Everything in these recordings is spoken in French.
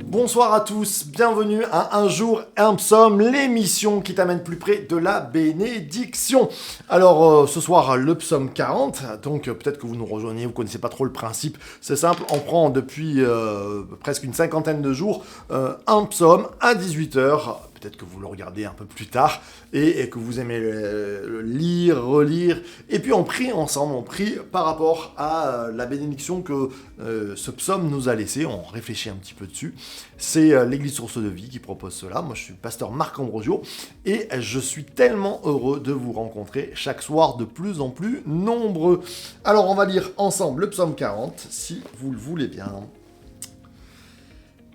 Bonsoir à tous, bienvenue à Un jour, un psaume, l'émission qui t'amène plus près de la bénédiction. Alors ce soir, le psaume 40, donc peut-être que vous nous rejoignez, vous connaissez pas trop le principe, c'est simple, on prend depuis presque une cinquantaine de jours un psaume à 18h, peut-être que vous le regardez un peu plus tard, et que vous aimez le lire, relire, et puis on prie ensemble, on prie par rapport à la bénédiction que ce psaume nous a laissé, on réfléchit un petit peu dessus. C'est l'Église Source de Vie qui propose cela. Moi, je suis le pasteur Marc Ambrosio et je suis tellement heureux de vous rencontrer chaque soir de plus en plus nombreux. Alors, on va lire ensemble le psaume 40, si vous le voulez bien.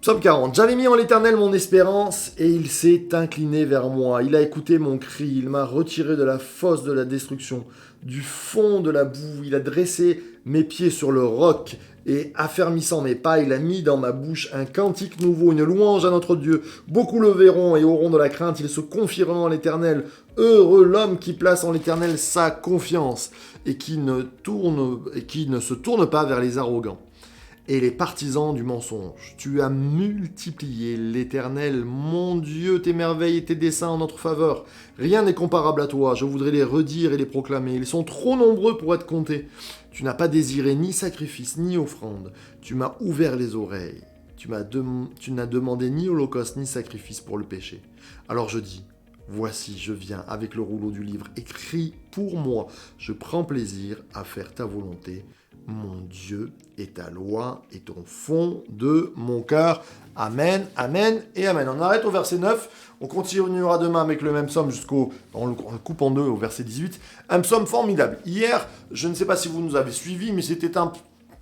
Psaume 40. J'avais mis en l'Éternel mon espérance et il s'est incliné vers moi. Il a écouté mon cri, il m'a retiré de la fosse de la destruction, du fond de la boue. Il a dressé mes pieds sur le roc et affermissant mes pas, il a mis dans ma bouche un cantique nouveau, une louange à notre Dieu. Beaucoup le verront et auront de la crainte, ils se confieront en l'Éternel. Heureux l'homme qui place en l'Éternel sa confiance et qui ne se tourne pas vers les arrogants et les partisans du mensonge. Tu as multiplié, l'Éternel, mon Dieu, tes merveilles et tes desseins en notre faveur. Rien n'est comparable à toi, je voudrais les redire et les proclamer. Ils sont trop nombreux pour être comptés. Tu n'as pas désiré ni sacrifice, ni offrande. Tu m'as ouvert les oreilles. Tu n'as demandé ni holocauste, ni sacrifice pour le péché. Alors je dis, voici, je viens avec le rouleau du livre. Écris pour moi. Je prends plaisir à faire ta volonté. Mon Dieu et ta loi est au fond de mon cœur. Amen, amen et amen. On arrête au verset 9. On continuera demain avec le même psaume on le coupe en deux au verset 18. Un psaume formidable. Hier, je ne sais pas si vous nous avez suivis, mais c'était un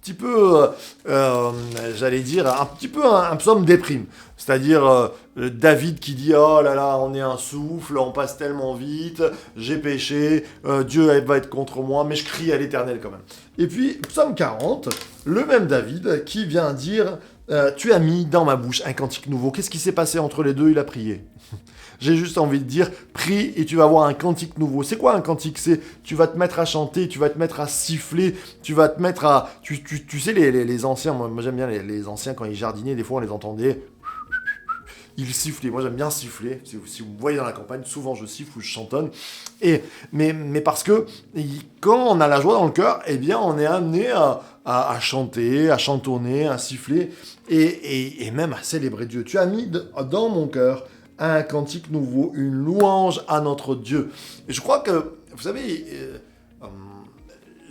petit peu, j'allais dire, un petit peu un psaume déprime. C'est-à-dire David qui dit « Oh là là, on est un souffle, on passe tellement vite, j'ai péché, Dieu va être contre moi, mais je crie à l'Éternel quand même. » Et puis, psaume 40, le même David qui vient dire « Tu as mis dans ma bouche un cantique nouveau. » Qu'est-ce qui s'est passé entre les deux? Il a prié. J'ai juste envie de dire, prie et tu vas avoir un cantique nouveau. C'est quoi un cantique? C'est, tu vas te mettre à chanter, tu vas te mettre à siffler, tu vas te mettre à... Tu sais, les anciens, moi j'aime bien les anciens, quand ils jardinaient, des fois on les entendait... Ils sifflaient. Moi, j'aime bien siffler. Si vous me voyez dans la campagne, souvent je siffle ou je chantonne. Mais parce que quand on a la joie dans le cœur, eh bien, on est amené à chanter, à chantonner, à siffler et même à célébrer Dieu. Tu as mis dans mon cœur un cantique nouveau, une louange à notre Dieu. Et je crois que, vous savez,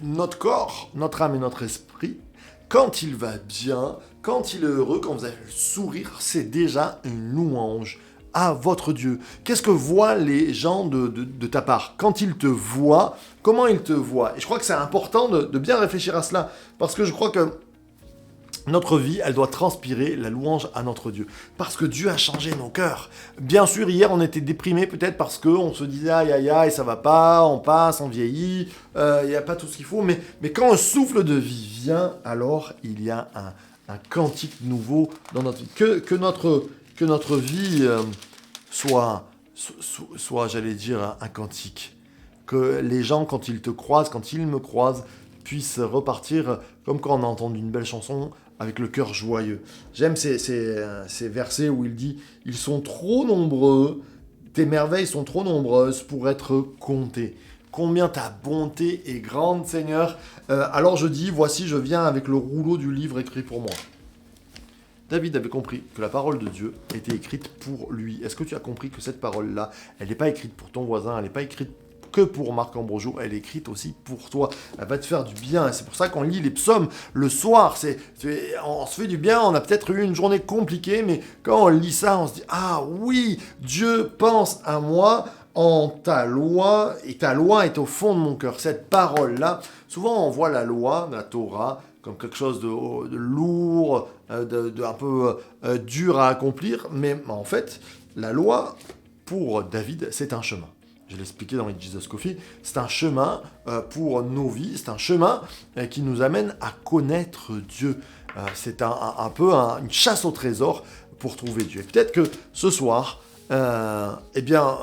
notre corps, notre âme et notre esprit, quand il va bien, quand il est heureux, quand vous avez le sourire, c'est déjà une louange à votre Dieu. Qu'est-ce que voient les gens de ta part? Quand ils te voient, comment ils te voient? Et je crois que c'est important de bien réfléchir à cela, parce que je crois que notre vie, elle doit transpirer la louange à notre Dieu. Parce que Dieu a changé nos cœurs. Bien sûr, hier, on était déprimés peut-être parce qu'on se disait aïe aïe aïe, ça va pas, on passe, on vieillit, il n'y a pas tout ce qu'il faut. Mais quand un souffle de vie vient, alors il y a un cantique nouveau dans notre vie. Que notre vie soit, j'allais dire, un cantique. Que les gens, quand ils te croisent, quand ils me croisent, puissent repartir comme quand on a entendu une belle chanson, avec le cœur joyeux. J'aime ces versets où il dit « Ils sont trop nombreux, tes merveilles sont trop nombreuses pour être comptées. Combien ta bonté est grande, Seigneur. Alors je dis, voici, je viens avec le rouleau du livre écrit pour moi. » David avait compris que la parole de Dieu était écrite pour lui. Est-ce que tu as compris que cette parole-là, elle n'est pas écrite pour ton voisin, elle n'est pas écrite que pour Marc Ambrosio, elle est écrite aussi pour toi. Elle va te faire du bien. Et c'est pour ça qu'on lit les psaumes le soir. On se fait du bien. On a peut-être eu une journée compliquée, mais quand on lit ça, on se dit « Ah oui, Dieu pense à moi en ta loi, et ta loi est au fond de mon cœur. » Cette parole-là, souvent on voit la loi, la Torah, comme quelque chose de lourd, de un peu dur à accomplir. Mais en fait, la loi, pour David, c'est un chemin. Je l'ai expliqué dans les Jesus Coffee, c'est un chemin pour nos vies, c'est un chemin qui nous amène à connaître Dieu. C'est un peu une chasse au trésor pour trouver Dieu. Et peut-être que ce soir, eh bien,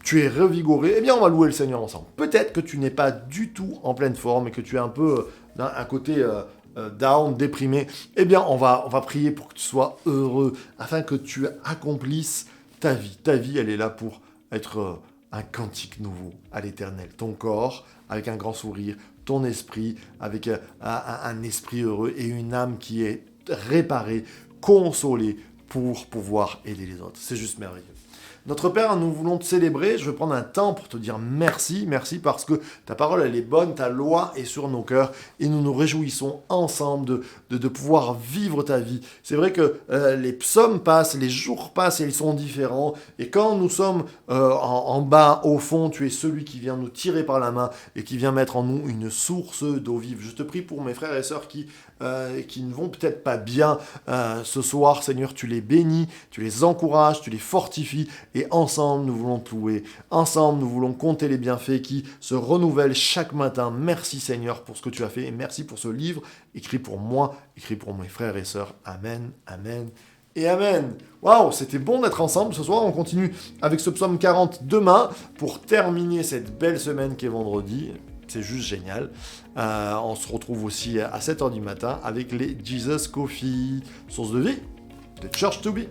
tu es revigoré, eh bien, on va louer le Seigneur ensemble. Peut-être que tu n'es pas du tout en pleine forme et que tu es un peu un côté down, déprimé, eh bien, on va prier pour que tu sois heureux, afin que tu accomplisses ta vie. Ta vie, elle est là pour être un cantique nouveau à l'Éternel. Ton corps, avec un grand sourire, ton esprit, avec un esprit heureux et une âme qui est réparée, consolée pour pouvoir aider les autres. C'est juste merveilleux. Notre Père, nous voulons te célébrer. Je veux prendre un temps pour te dire merci. Merci parce que ta parole, elle est bonne, ta loi est sur nos cœurs et nous nous réjouissons ensemble de pouvoir vivre ta vie. C'est vrai que les psaumes passent, les jours passent et ils sont différents. Et quand nous sommes en bas, au fond, tu es celui qui vient nous tirer par la main et qui vient mettre en nous une source d'eau vive. Je te prie pour mes frères et sœurs qui ne vont peut-être pas bien ce soir. Seigneur, tu les bénis, tu les encourages, tu les fortifies. Et ensemble, nous voulons te louer. Ensemble, nous voulons compter les bienfaits qui se renouvellent chaque matin. Merci Seigneur pour ce que tu as fait et merci pour ce livre écrit pour moi, écrit pour mes frères et sœurs. Amen, amen et amen. Waouh, c'était bon d'être ensemble ce soir. On continue avec ce psaume 40 demain pour terminer cette belle semaine qui est vendredi. C'est juste génial. On se retrouve aussi à 7h du matin avec les Jesus Coffee, source de vie, de Church to Be.